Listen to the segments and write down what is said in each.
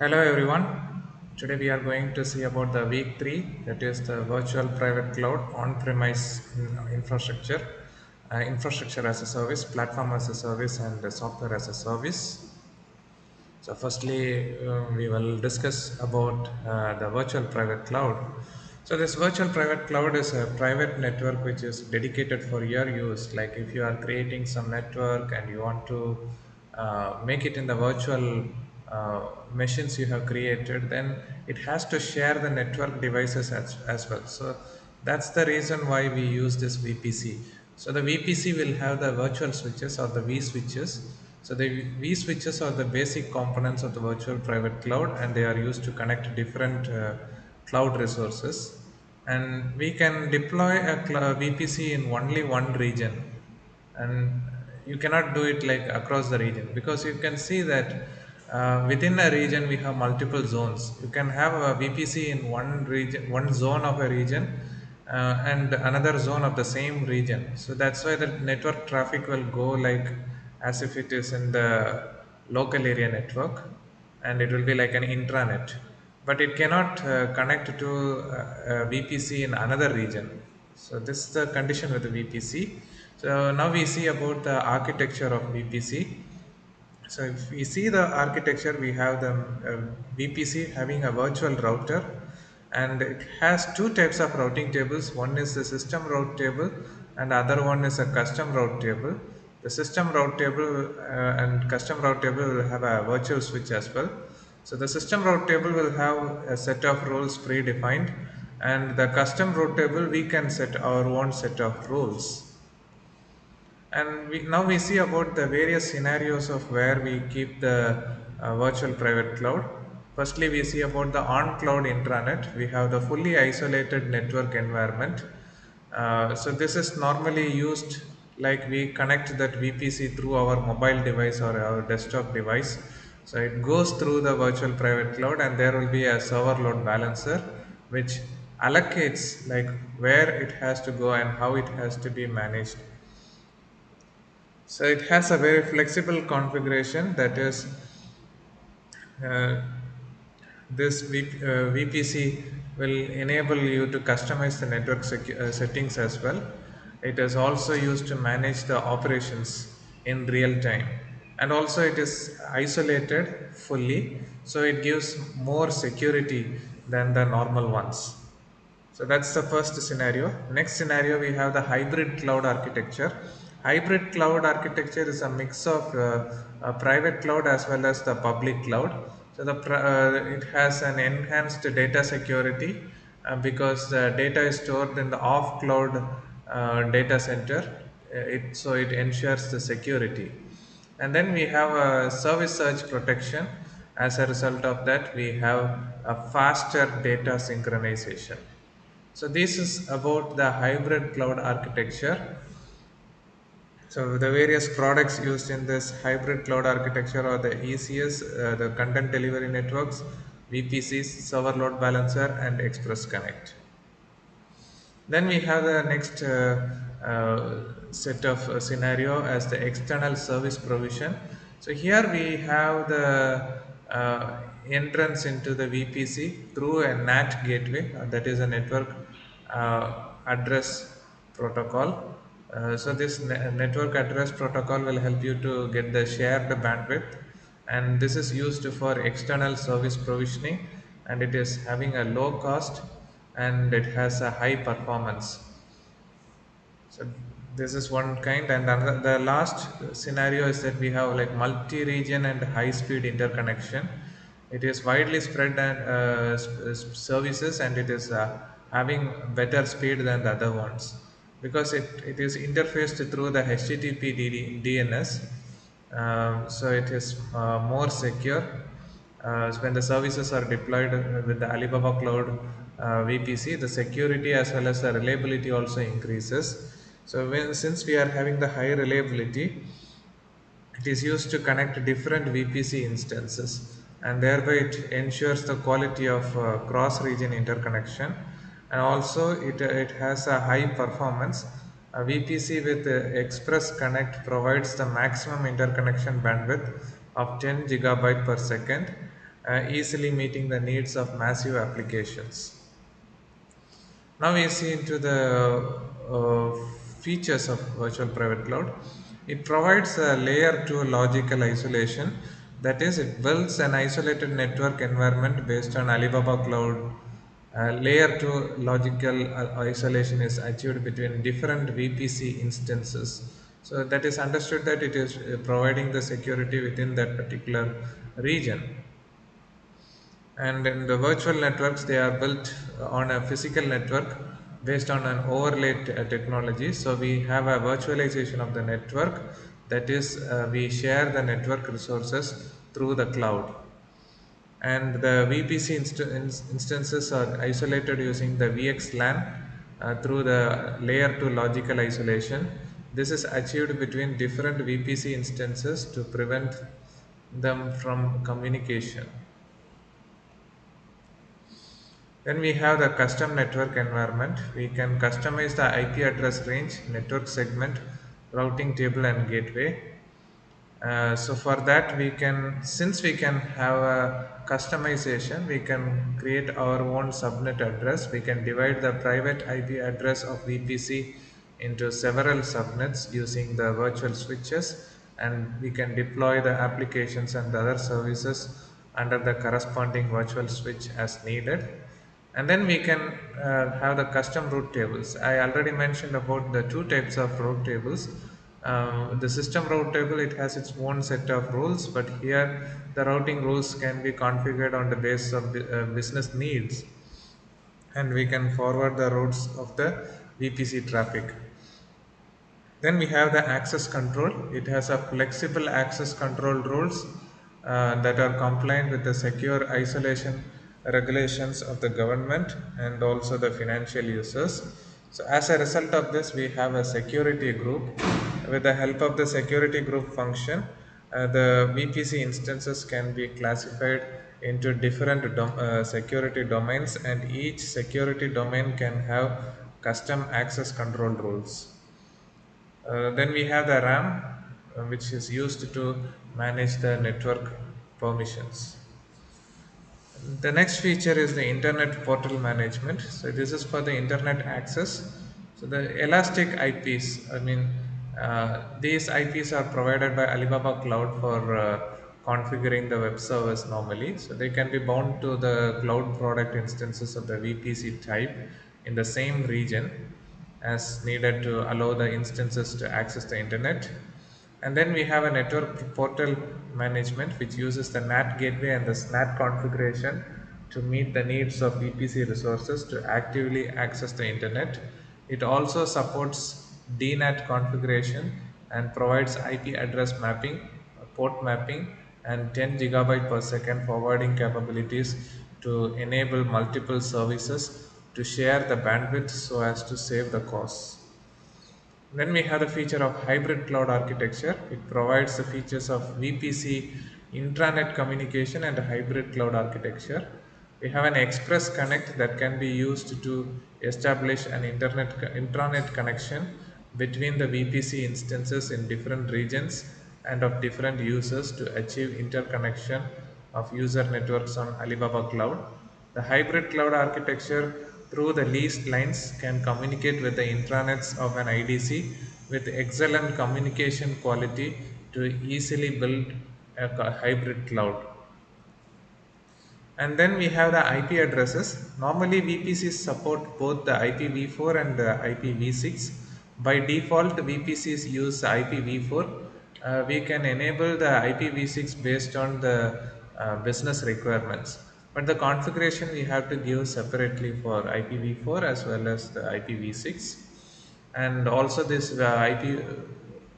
Hello everyone. Today we are going to see about the week 3, that is the virtual private cloud on-premise infrastructure, infrastructure as a service, platform as a service, and software as a service. So, firstly, we will discuss about the virtual private cloud. So, this virtual private cloud is a private network which is dedicated for your use. Like if you are creating some network and you want to make it in the virtual machines you have created, then it has to share the network devices as well. So, that's the reason why we use this VPC. So, the VPC will have the virtual switches or the V switches. So the V switches are the basic components of the virtual private cloud, and they are used to connect different cloud resources. And we can deploy a VPC in only one region, and you cannot do it like across the region because you can see that within a region we have multiple zones. You can have a VPC in one region, one zone of a region, and another zone of the same region. So that's why the network traffic will go like as if it is in the local area network, and it will be like an intranet, but it cannot connect to VPC in another region. So this is the condition with the VPC. So now we see about the architecture of VPC. So if we see the architecture, we have the VPC having a virtual router, and it has two types of routing tables. One is the system route table, and other one is a custom route table. The system route table and custom route table will have a virtual switch as well. So the system route table will have a set of rules predefined, and the custom route table we can set our own set of rules. And now we see about the various scenarios of where we keep the virtual private cloud. Firstly, we see about the on-cloud intranet. We have the fully isolated network environment. So this is normally used like we connect that VPC through our mobile device or our desktop device. So it goes through the virtual private cloud, and there will be a server load balancer which allocates like where it has to go and how it has to be managed. So it has a very flexible configuration, that is uh, VPC will enable you to customize the network settings as well. It is also used to manage the operations in real time, and also it is isolated fully, so it gives more security than the normal ones. So that's the first scenario. Next scenario, we have the hybrid cloud architecture. Hybrid cloud architecture is a mix of a private cloud as well as the public cloud. So it has an enhanced data security because the data is stored in the off cloud data center. So it ensures the security. And then we have a service surge protection. As a result of that, we have a faster data synchronization. So this is about the hybrid cloud architecture. So the various products used in this hybrid cloud architecture are the ECS, the content delivery networks, VPCs, server load balancer, and Express Connect. Then we have the next set of scenario as the external service provision. So here we have the entrance into the VPC through a NAT gateway, that is a network address protocol. So this network address protocol will help you to get the shared bandwidth, and this is used for external service provisioning, and it is having a low cost and it has a high performance. So this is one kind, and the last scenario is that we have like multi-region and high-speed interconnection. It is widely spread and services, and it is having better speed than the other ones because it is interfaced through the HTTP DNS. So it is more secure. So when the services are deployed with the Alibaba Cloud VPC, the security as well as the reliability also increases. So since we are having the high reliability, it is used to connect different VPC instances, and thereby it ensures the quality of cross-region interconnection, and also it has a high performance. A VPC with Express Connect provides the maximum interconnection bandwidth of 10 gigabyte per second, easily meeting the needs of massive applications. Now we see into the features of virtual private cloud. It provides a layer 2 logical isolation. That is, it builds an isolated network environment based on Alibaba Cloud. Layer 2 logical isolation is achieved between different VPC instances. So that is understood that it is providing the security within that particular region. And in the virtual networks, they are built on a physical network based on an overlay technology. So we have a virtualization of the network. That is, we share the network resources through the cloud. And the VPC instances are isolated using the VXLAN through the layer 2 logical isolation. This is achieved between different VPC instances to prevent them from communication. Then we have the custom network environment. We can customize the IP address range, network segment, routing table, and gateway. So for that, since we can have a customization, we can create our own subnet address. We can divide the private IP address of VPC into several subnets using the virtual switches, and we can deploy the applications and other services under the corresponding virtual switch as needed. And then we can have the custom route tables. I already mentioned about the two types of route tables. The system route table, it has its own set of rules, but here the routing rules can be configured on the basis of business needs, and we can forward the routes of the VPC traffic. Then we have the access control. It has a flexible access control rules that are compliant with the secure isolation regulations of the government and also the financial users. So as a result of this, we have a security group. With the help of the security group function, the VPC instances can be classified into different security domains, and each security domain can have custom access control rules. Then we have the RAM, which is used to manage the network permissions. The next feature is the internet portal management. So this is for the internet access. So the elastic IPs, these IPs are provided by Alibaba Cloud for configuring the web service normally. So they can be bound to the cloud product instances of the VPC type in the same region as needed to allow the instances to access the internet. And then we have a network portal management, which uses the NAT gateway and the SNAT configuration to meet the needs of VPC resources to actively access the internet. It also supports DNAT configuration and provides IP address mapping, port mapping, and 10 gigabyte per second forwarding capabilities to enable multiple services to share the bandwidth so as to save the costs. Then we have the feature of hybrid cloud architecture. It provides the features of VPC intranet communication and hybrid cloud architecture. We have an express connect that can be used to establish an intranet connection between the VPC instances in different regions and of different users to achieve interconnection of user networks on Alibaba Cloud. The hybrid cloud architecture through the leased lines can communicate with the intranets of an IDC with excellent communication quality to easily build a hybrid cloud. And then we have the IP addresses. Normally VPCs support both the IPv4 and the IPv6. By default, VPCs use IPv4. We can enable the IPv6 based on the business requirements. But the configuration we have to give separately for IPv4 as well as the IPv6. And also this IP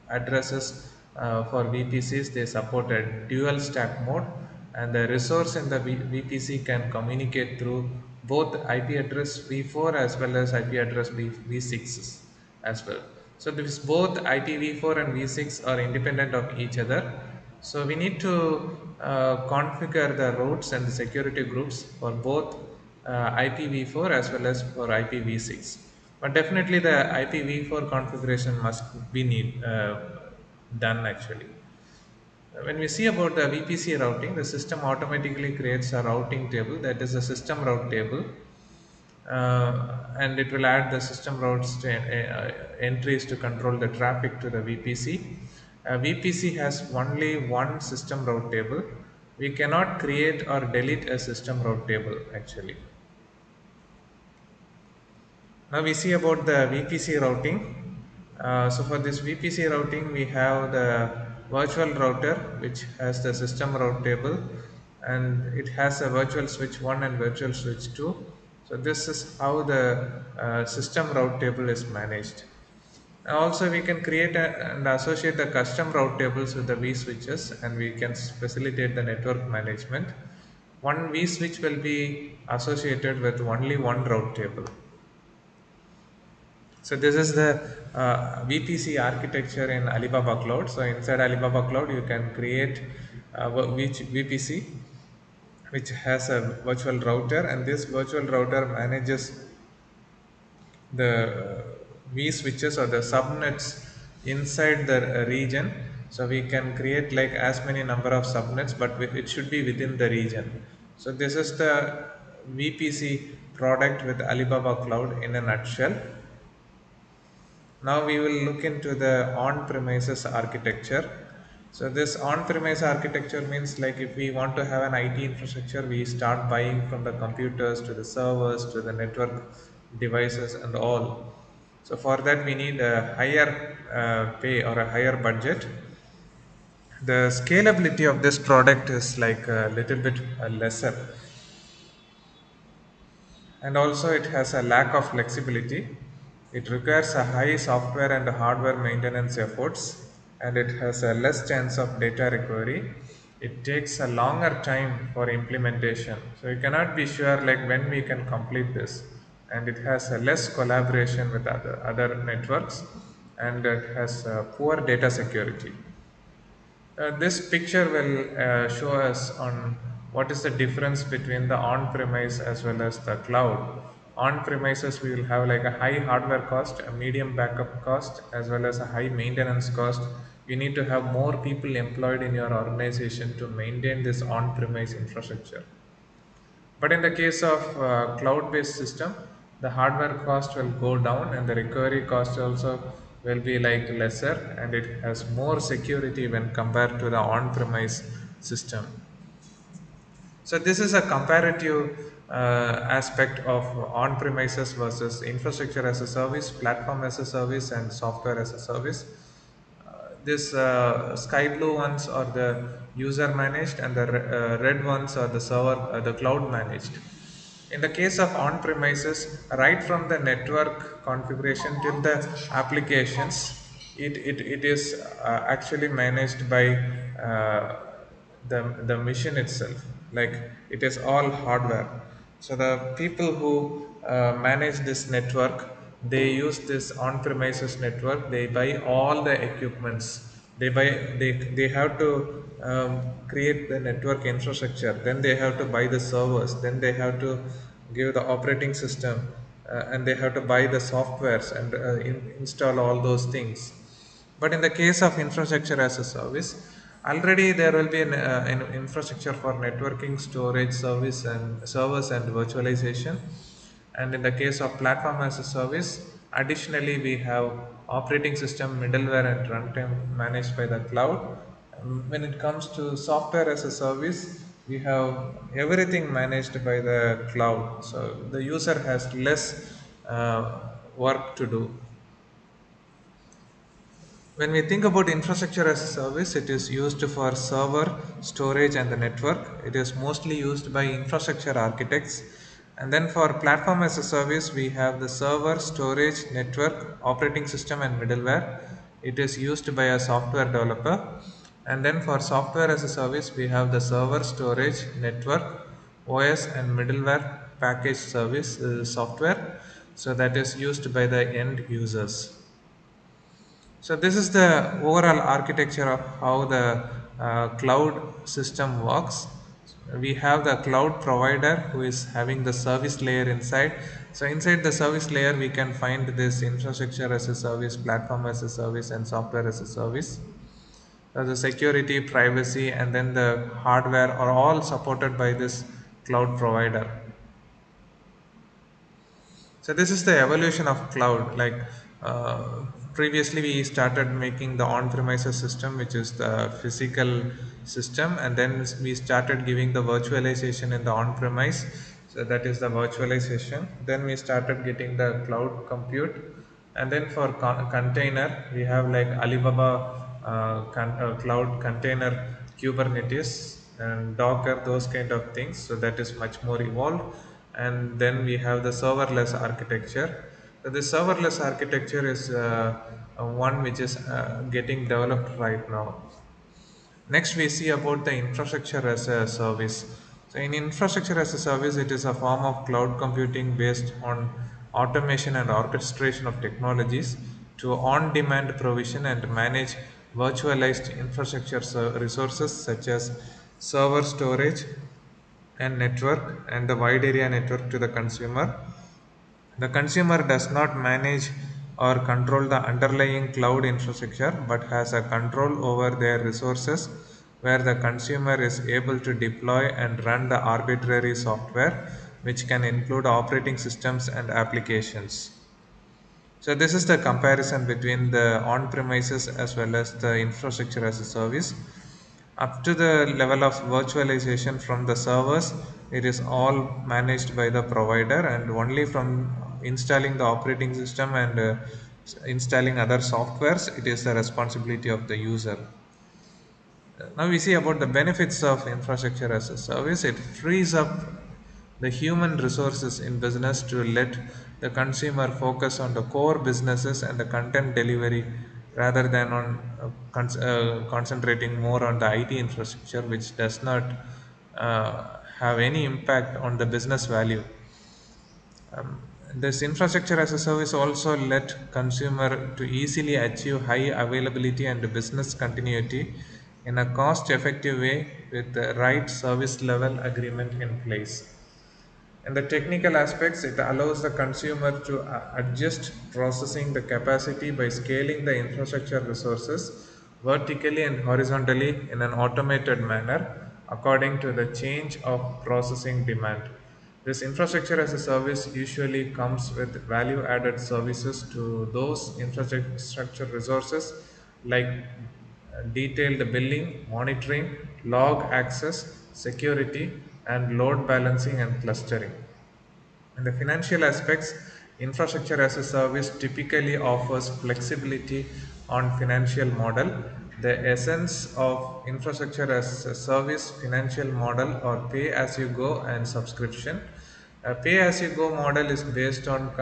addresses for VPCs, they support a dual stack mode, and the resource in the VPC can communicate through both IP address v4 as well as IP address v6 as well. So this both IPv4 and v6 are independent of each other. So we need to configure the routes and the security groups for both IPv4 as well as for IPv6. But definitely the IPv4 configuration must be done actually. When we see about the VPC routing, the system automatically creates a routing table, that is a system route table, and it will add the system routes to entries to control the traffic to the VPC. VPC has only one system route table. We cannot create or delete a system route table actually. Now we see about the VPC routing. So for this VPC routing, we have the virtual router which has the system route table, and it has a virtual switch 1 and virtual switch 2. So this is how the system route table is managed. Also, we can create and associate the custom route tables with the vSwitches, and we can facilitate the network management. One vSwitch will be associated with only one route table. So this is the VPC architecture in Alibaba Cloud. So inside Alibaba Cloud, you can create VPC, which has a virtual router, and this virtual router manages the V switches or the subnets inside the region. So we can create like as many number of subnets, but it should be within the region. So this is the VPC product with Alibaba Cloud in a nutshell. Now we will look into the on-premises architecture. So this on-premise architecture means like if we want to have an IT infrastructure, we start buying from the computers to the servers to the network devices and all. So for that we need a higher pay or a higher budget. The scalability of this product is like a little bit lesser, and also it has a lack of flexibility. It requires a high software and hardware maintenance efforts, and it has a less chance of data recovery. It takes a longer time for implementation, so you cannot be sure like when we can complete this. And it has a less collaboration with other networks, and it has poor data security. This picture will show us on what is the difference between the on-premise as well as the cloud. On-premises we will have like a high hardware cost, a medium backup cost, as well as a high maintenance cost. You need to have more people employed in your organization to maintain this on-premise infrastructure. But in the case of cloud-based system, the hardware cost will go down and the recovery cost also will be like lesser, and it has more security when compared to the on-premise system. So this is a comparative aspect of on-premises versus infrastructure as a service, platform as a service, and software as a service. This sky blue ones are the user managed, and the red ones are the server, the cloud managed. In the case of on-premises, right from the network configuration till the applications, it is actually managed by the machine itself. Like it is all hardware. So the people who manage this network, they use this on-premises network. They buy all the equipments. They have to create the network infrastructure. Then they have to buy the servers. Then they have to give the operating system, and they have to buy the softwares and install all those things. But in the case of infrastructure as a service, already there will be an infrastructure for networking, storage, service, and servers and virtualization. And in the case of platform as a service, additionally we have operating system, middleware, and runtime managed by the cloud. When it comes to software as a service, we have everything managed by the cloud. So the user has less work to do. When we think about infrastructure as a service, it is used for server, storage, and the network. It is mostly used by infrastructure architects. And then for platform as a service, we have the server, storage, network, operating system, and middleware. It is used by a software developer. And then for software as a service, we have the server, storage, network, OS, and middleware package service software. So that is used by the end users. So this is the overall architecture of how the cloud system works. We have the cloud provider who is having the service layer inside. So inside the service layer, we can find this infrastructure as a service, platform as a service, and software as a service. The security, privacy, and then the hardware are all supported by this cloud provider. So this is the evolution of cloud. Like previously, we started making the on-premises system, which is the physical system, and then we started giving the virtualization in the on-premise. So that is the virtualization. Then we started getting the cloud compute, and then for container, we have like Alibaba cloud container, Kubernetes, and Docker, those kind of things. So that is much more evolved. And then we have the serverless architecture. So the serverless architecture is one which is getting developed right now. Next, we see about the infrastructure as a service. So, in infrastructure as a service, it is a form of cloud computing based on automation and orchestration of technologies to on demand provision and manage virtualized infrastructure resources such as server storage and network and the wide area network to the consumer. The consumer does not manage or control the underlying cloud infrastructure but has a control over their resources, where the consumer is able to deploy and run the arbitrary software, which can include operating systems and applications. So this is the comparison between the on-premises as well as the infrastructure as a service. Up to the level of virtualization from the servers, it is all managed by the provider, and only from installing the operating system and installing other softwares, it is the responsibility of the user. Now we see about the benefits of infrastructure as a service. It frees up the human resources in business to let the consumer focus on the core businesses and the content delivery rather than on concentrating more on the IT infrastructure, which does not have any impact on the business value. This infrastructure as a service also let consumer to easily achieve high availability and business continuity in a cost effective way with the right service level agreement in place. In the technical aspects, it allows the consumer to adjust processing the capacity by scaling the infrastructure resources vertically and horizontally in an automated manner according to the change of processing demand. This infrastructure as a service usually comes with value added services to those infrastructure resources like detailed billing, monitoring, log access, security, and load balancing and clustering. In the financial aspects, infrastructure as a service typically offers flexibility on financial model. The essence of infrastructure as a service financial model or pay as you go and subscription. A pay as you go model is based on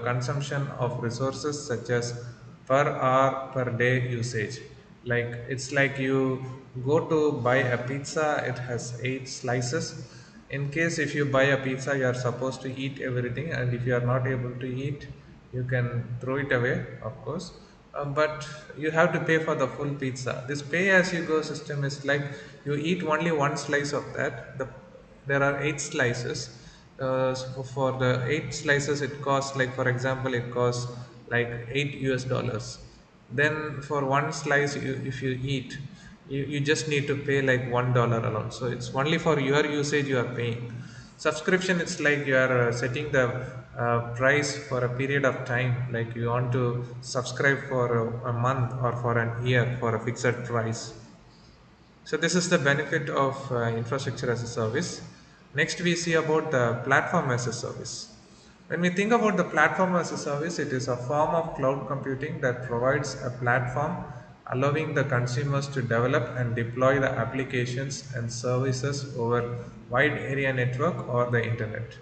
consumption of resources such as per hour per day usage. Like it's like you go to buy a pizza, it has 8 slices. In case if you buy a pizza, you are supposed to eat everything, and if you are not able to eat, you can throw it away, of course. But you have to pay for the full pizza. This pay as you go system is like you eat only one slice of that. There are 8 slices. So for the 8 slices, it costs, like for example, it costs like $8. Then for one slice, if you eat, you just need to pay like $1 alone. So it's only for your usage you are paying. Subscription, it's like you are setting the price for a period of time, like you want to subscribe for a month or for an year for a fixed price. So this is the benefit of infrastructure as a service. Next, we see about the platform as a service. When we think about the platform as a service, it is a form of cloud computing that provides a platform allowing the consumers to develop and deploy the applications and services over wide area network or the internet.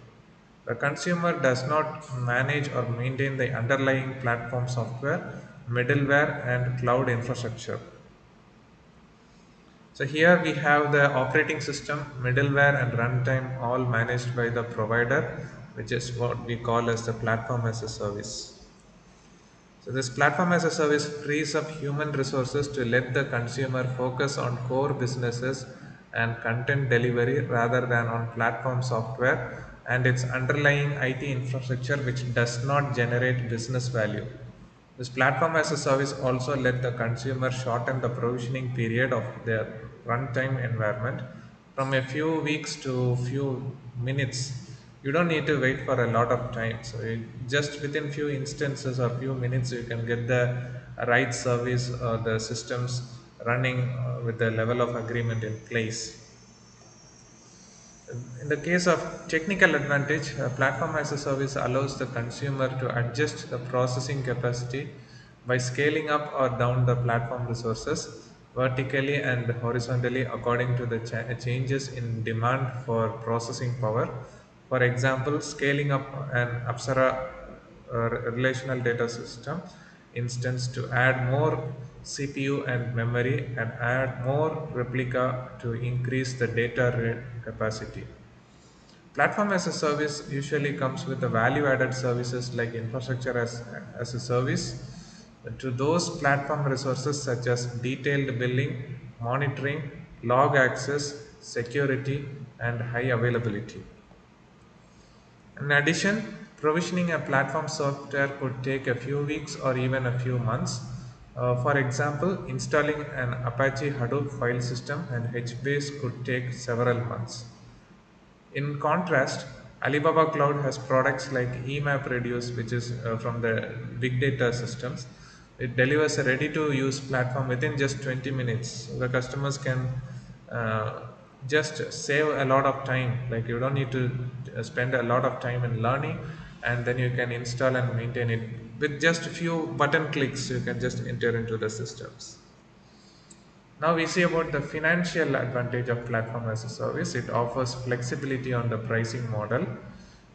The consumer does not manage or maintain the underlying platform software, middleware, and cloud infrastructure. So here we have the operating system, middleware, and runtime all managed by the provider, which is what we call as the platform as a service. So this platform as a service frees up human resources to let the consumer focus on core businesses and content delivery rather than on platform software and its underlying IT infrastructure, which does not generate business value. This platform as a service also let the consumer shorten the provisioning period of their runtime environment from a few weeks to few minutes. You don't need to wait for a lot of time. So just within few instances or few minutes, you can get the right service or the systems running with the level of agreement in place. In the case of technical advantage, a platform as a service allows the consumer to adjust the processing capacity by scaling up or down the platform resources vertically and horizontally according to the changes in demand for processing power. For example, scaling up an Apsara relational data system instance to add more CPU and memory and add more replica to increase the data rate capacity. Platform as a service usually comes with the value added services like infrastructure as a service to those platform resources such as detailed billing, monitoring, log access, security, and high availability. In addition, provisioning a platform software could take a few weeks or even a few months. For example, installing an Apache Hadoop file system and HBase could take several months. In contrast, Alibaba Cloud has products like eMap Reduce, which is from the big data systems. It delivers a ready to use platform within just 20 minutes. So the customers can just save a lot of time. Like you don't need to spend a lot of time in learning, and then you can install and maintain it with just a few button clicks. You can just enter into the systems. Now we see about the financial advantage of platform as a service. It offers flexibility on the pricing model.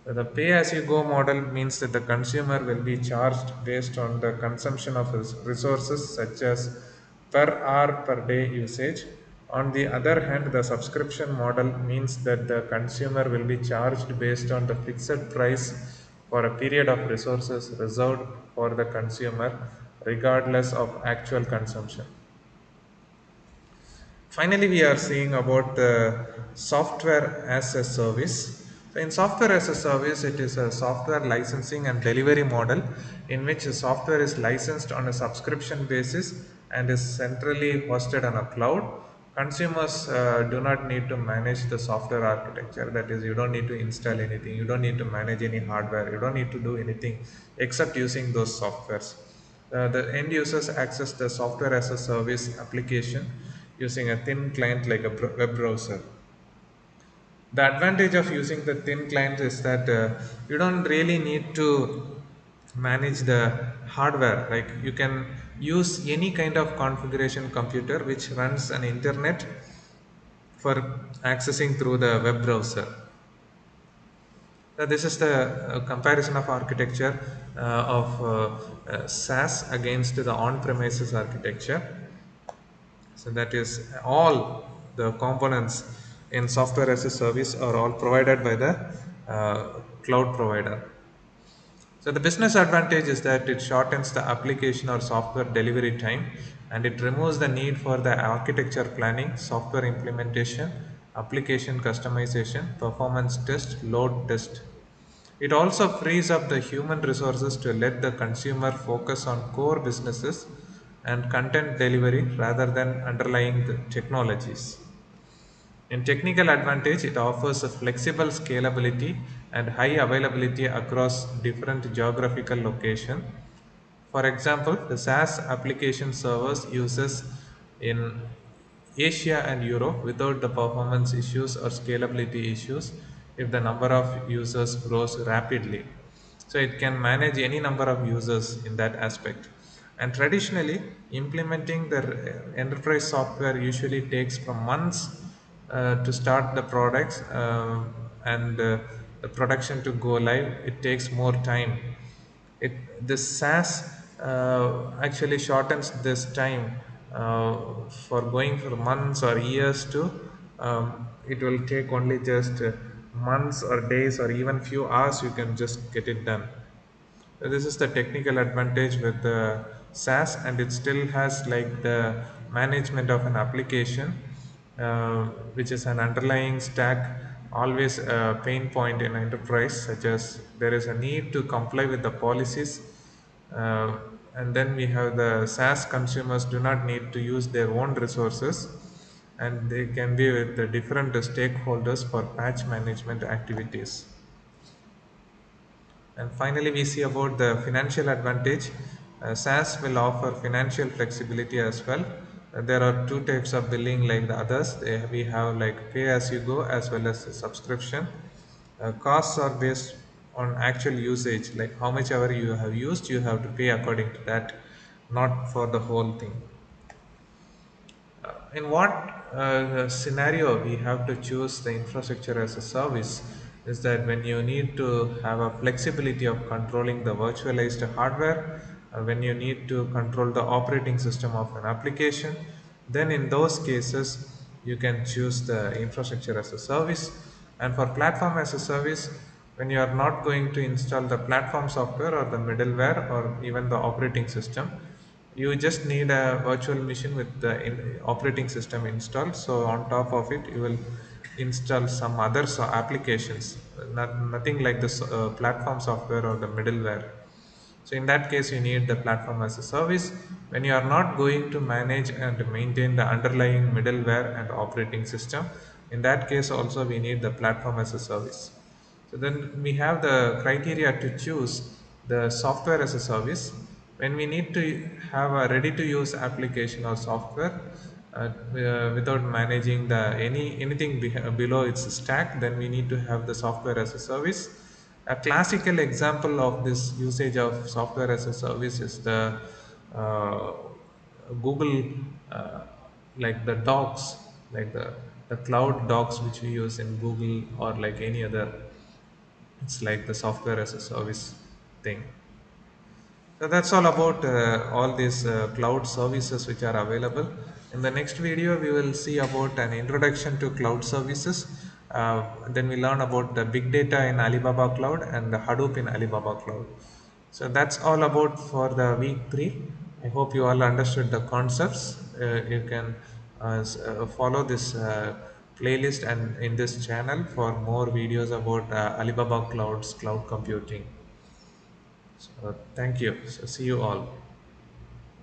The pay as you go model means that the consumer will be charged based on the consumption of his resources such as per hour per day usage. On the other hand, the subscription model means that the consumer will be charged based on the fixed price for a period of resources reserved for the consumer regardless of actual consumption. Finally, we are seeing about the software as a service. So in software as a service, it is a software licensing and delivery model in which the software is licensed on a subscription basis and is centrally hosted on a cloud. Consumers do not need to manage the software architecture. That is, you don't need to install anything, you don't need to manage any hardware, you don't need to do anything except using those softwares. The end users access the software as a service application using a thin client like a web browser. The advantage of using the thin client is that you don't really need to manage the hardware. Like you can use any kind of configuration computer which runs an internet for accessing through the web browser. This is the comparison of architecture of SaaS against the on-premises architecture. So that is all the components in software as a service are all provided by the cloud provider. So the business advantage is that it shortens the application or software delivery time and it removes the need for the architecture planning, software implementation, application customization, performance test, load test. It also frees up the human resources to let the consumer focus on core businesses and content delivery rather than underlying the technologies. In technical advantage, it offers a flexible scalability and high availability across different geographical location. For example, the SaaS application servers uses in Asia and Europe without the performance issues or scalability issues if the number of users grows rapidly. So it can manage any number of users in that aspect. And traditionally, implementing the enterprise software usually takes from months to start the products and the production to go live. It takes more time. The SaaS actually shortens this time for going for months or years to it will take only just months or days or even few hours you can just get it done. So this is the technical advantage with the SaaS, and it still has like the management of an application, which is an underlying stack, always a pain point in enterprise, such as there is a need to comply with the policies uh, And then we have the SaaS consumers do not need to use their own resources, and they can be with the different stakeholders for patch management activities. And finally, we see about the financial advantage. SaaS will offer financial flexibility as well. There are two types of billing like the others. We have like pay as you go as well as a subscription. Costs are based on actual usage, like how much ever you have used, you have to pay according to that, not for the whole thing. In what scenario we have to choose the infrastructure as a service is that when you need to have a flexibility of controlling the virtualized hardware, when you need to control the operating system of an application, then in those cases you can choose the infrastructure as a service. And for platform as a service, when you are not going to install the platform software or the middleware or even the operating system, you just need a virtual machine with the operating system installed. So on top of it, you will install some other applications, nothing like this platform software or the middleware. So in that case, you need the platform as a service. When you are not going to manage and maintain the underlying middleware and operating system, in that case also we need the platform as a service. So then we have the criteria to choose the software as a service. When we need to have a ready to use application or software without managing the anything below its stack, then we need to have the software as a service. A classical example of this usage of software as a service is the uh, Google, uh, like the docs, like the cloud docs which we use in Google or like any other. It's like the software as a service thing. So that's all about all these cloud services which are available. In the next video, we will see about an introduction to cloud services. Then we learn about the big data in Alibaba Cloud and the Hadoop in Alibaba Cloud. So that's all about for the week 3. I hope you all understood the concepts. You can follow this playlist and in this channel for more videos about Alibaba Cloud's cloud computing. So thank you. So see you all.